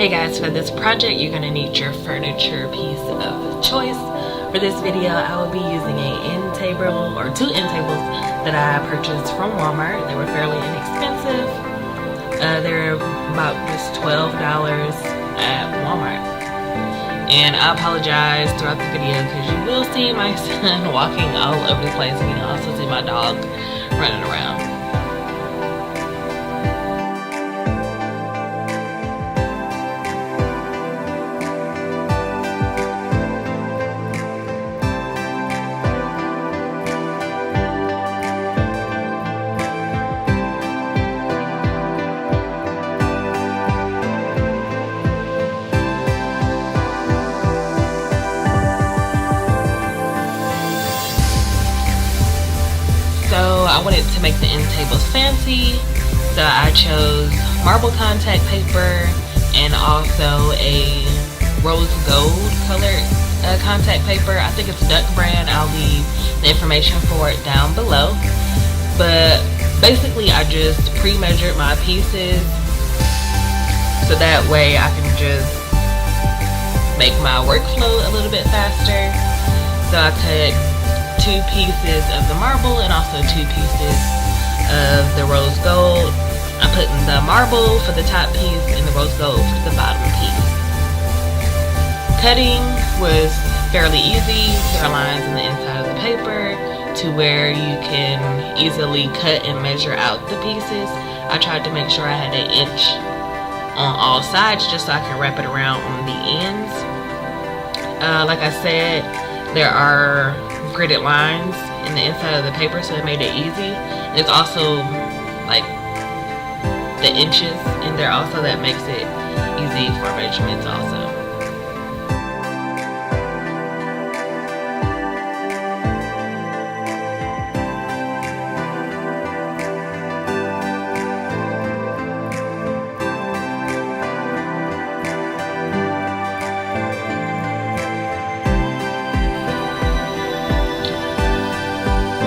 Hey guys, for this project you're going to need your furniture piece of choice. For this video I will be using an end table or two end tables that I purchased from Walmart. They were fairly inexpensive. They're about just $12 at Walmart. And I apologize throughout the video because you will see my son walking all over the place, and you can also see my dog running around. I wanted to make the end tables fancy, so I chose marble contact paper and also a rose gold colored contact paper. I think it's Duck brand. I'll leave the information for it down below. But basically I just pre-measured my pieces so that way I can just make my workflow a little bit faster. So I cut 2 pieces of the marble and also 2 pieces of the rose gold. I'm putting the marble for the top piece and the rose gold for the bottom piece. Cutting was fairly easy. There are lines in the inside of the paper to where you can easily cut and measure out the pieces. I tried to make sure I had 1 inch on all sides just so I can wrap it around on the ends. Like I said, there are gridded lines in the inside of the paper, so it made it easy. And it's also like the inches in there also that makes it easy for measurements also.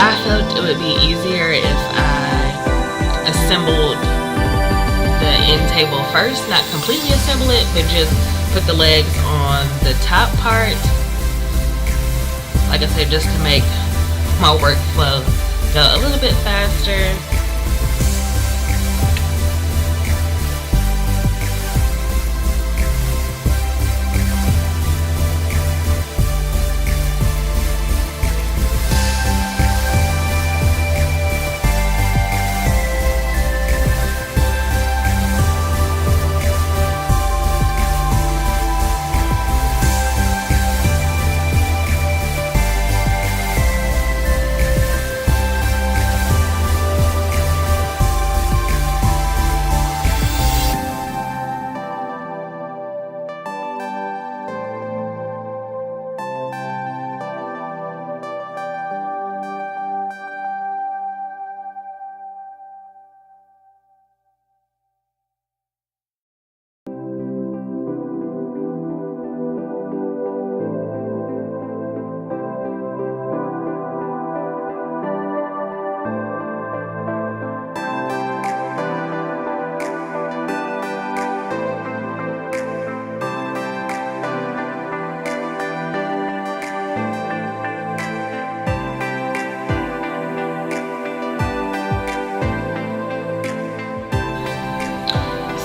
I felt it would be easier if I assembled the end table first, not completely assemble it, but just put the legs on the top part. Like I said, just to make my workflow go a little bit faster.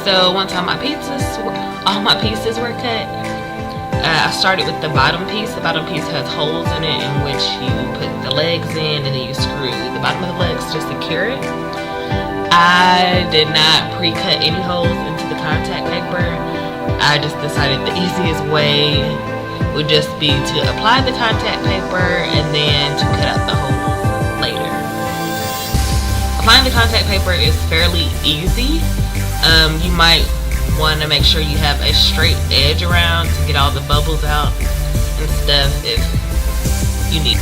So once all my pieces were cut, I started with the bottom piece. The bottom piece has holes in it in which you put the legs in, and then you screw the bottom of the legs to secure it. I did not pre-cut any holes into the contact paper. I just decided the easiest way would just be to apply the contact paper and then to cut out the holes later. Applying the contact paper is fairly easy. You might want to make sure you have a straight edge around to get all the bubbles out and stuff if you need.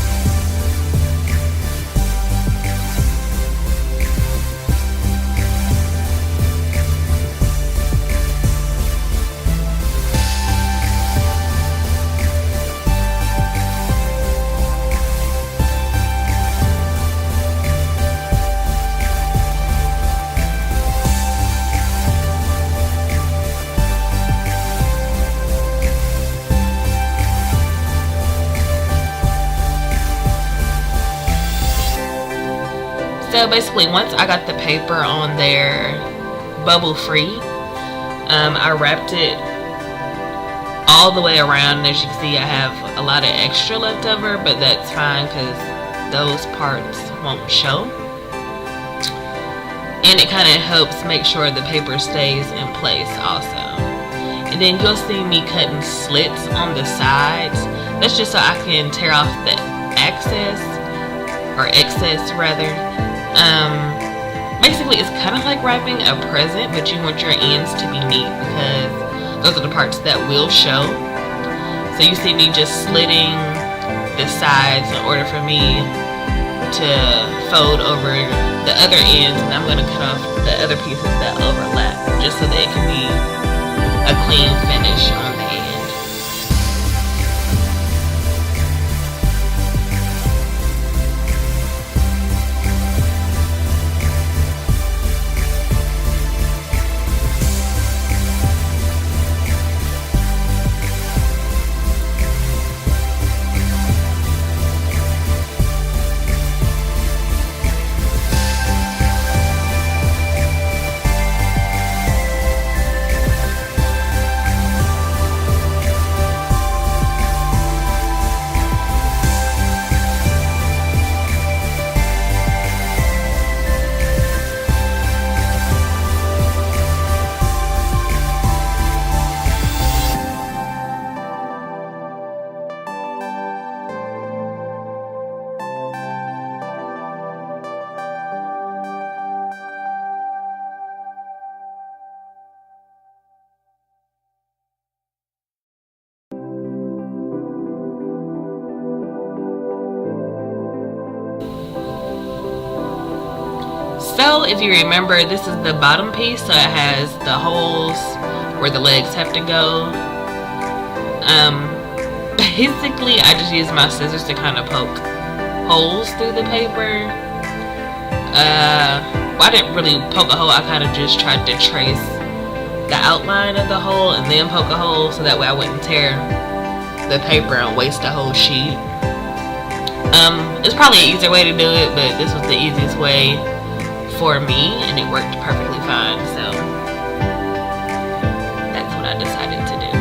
So basically, once I got the paper on there bubble free, I wrapped it all the way around. As you can see, I have a lot of extra left over, but that's fine because those parts won't show. And it kind of helps make sure the paper stays in place also. And then you'll see me cutting slits on the sides. That's just so I can tear off the excess rather. Basically it's kind of like wrapping a present, but you want your ends to be neat because those are the parts that will show. So you see me just slitting the sides in order for me to fold over the other ends, and I'm going to cut off the other pieces that overlap just so that it can be a clean finish on the end. So if you remember, this is the bottom piece, so it has the holes where the legs have to go. Basically I just use my scissors to kind of poke holes through the paper. Well, I didn't really poke a hole, I kind of just tried to trace the outline of the hole and then poke a hole so that way I wouldn't tear the paper and waste a whole sheet. It's probably an easier way to do it, but this was the easiest way for me and it worked perfectly fine, so that's what I decided to do.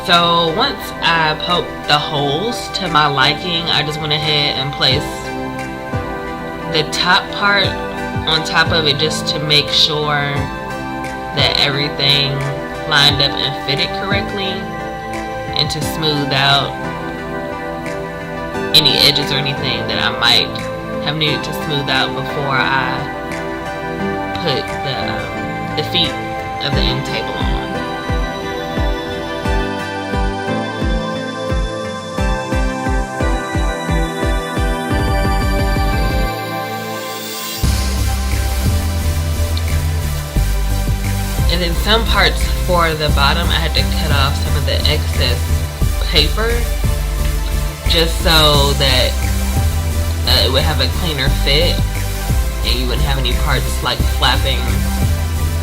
So once I poked the holes to my liking, I just went ahead and placed the top part on top of it just to make sure that everything lined up and fitted correctly, and to smooth out any edges or anything that I might have needed to smooth out before I put the feet of the end table on. And then some parts for the bottom, I had to cut off some of the excess paper just so that it would have a cleaner fit and you wouldn't have any parts like flapping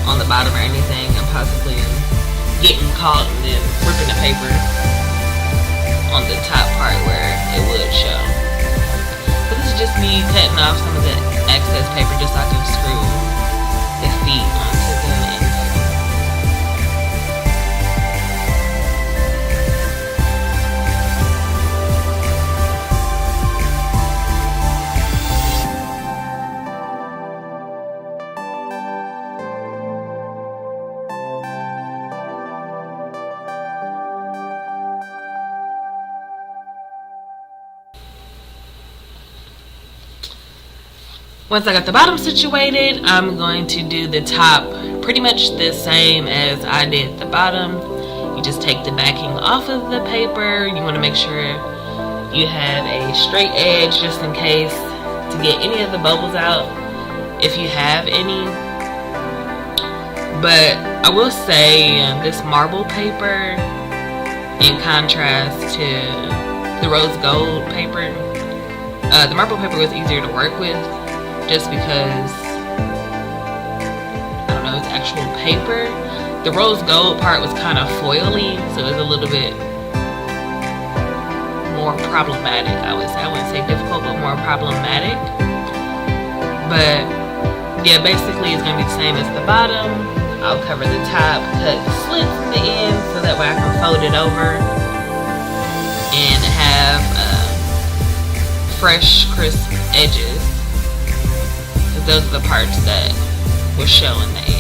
on the bottom or anything and possibly getting caught and then ripping the paper on the top part where it would show. So this is just me cutting off some of the excess paper just so I can screw the feet onto the end table. Once I got the bottom situated, I'm going to do the top pretty much the same as I did the bottom. You just take the backing off of the paper. You want to make sure you have a straight edge just in case to get any of the bubbles out if you have any. But I will say this marble paper, in contrast to the rose gold paper, the marble paper was easier to work with just because, I don't know, it's actual paper. The rose gold part was kind of foily, so it was a little bit more problematic, I would say. I wouldn't say difficult, but more problematic. But yeah, basically it's going to be the same as the bottom. I'll cover the top, cut the slits in the end so that way I can fold it over and have fresh, crisp edges. Those are the parts that will show in the end.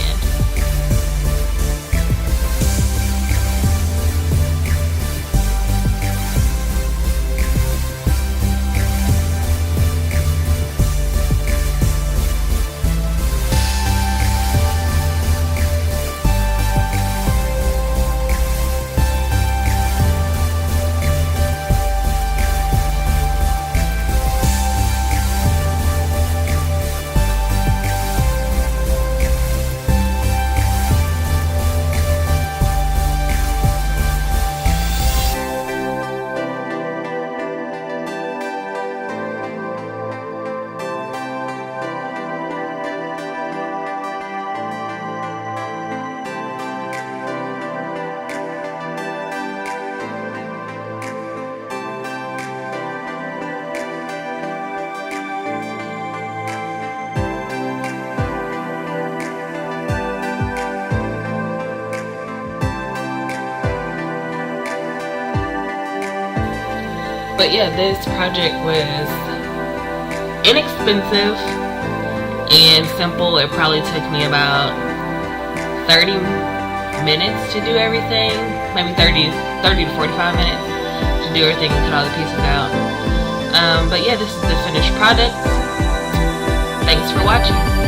But yeah, this project was inexpensive and simple. It probably took me about 30 minutes to do everything, maybe 30 to 45 minutes to do everything and cut all the pieces out. But yeah, this is the finished product. Thanks for watching.